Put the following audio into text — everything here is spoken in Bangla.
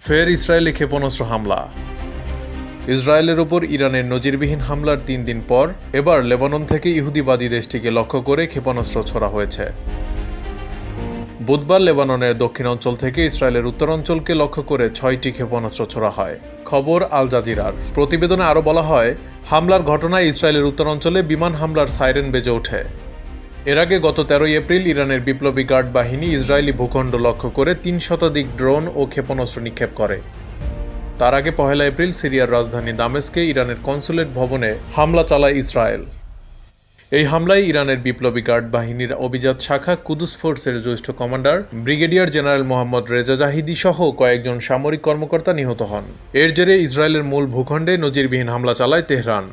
ফের ইসরায়েলি ক্ষেপণাস্ত্র হামলা। ইসরায়েলের ওপর ইরানের নজিরবিহীন হামলার 3 দিন পর এবার লেবানন থেকে ইহুদিবাদী দেশটিকে লক্ষ্য করে ক্ষেপণাস্ত্র ছোড়া হয়েছে। বুধবার লেবাননের দক্ষিণাঞ্চল থেকে ইসরায়েলের উত্তরাঞ্চলকে লক্ষ্য করে 6টি ক্ষেপণাস্ত্র ছোড়া হয়। খবর আল জাজিরার। প্রতিবেদনে আরও বলা হয়, হামলার ঘটনায় ইসরায়েলের উত্তরাঞ্চলে বিমান হামলার সাইরেন বেজে ওঠে। এর আগে গত 13 এপ্রিল ইরানের বিপ্লবী গার্ড বাহিনী ইসরায়েলি ভূখণ্ড লক্ষ্য করে 3 শতাধিক ড্রোন ও ক্ষেপণাস্ত্র নিক্ষেপ করে। তার আগে 1 এপ্রিল সিরিয়ার রাজধানী দামেস্কে ইরানের কনসুলেট ভবনে হামলা চালায় ইসরায়েল। এই হামলায় ইরানের বিপ্লবী গার্ড বাহিনীর অভিজাত শাখা কুদস ফোর্সের জ্যেষ্ঠ commander brigadier general Mohammad Reza Zahidi সহ কয়েকজন সামরিক কর্মকর্তা নিহত হন। এর জেরে ইসরায়েলের মূল ভূখণ্ডে নজিরবিহীন হামলা চালায় তেহরান।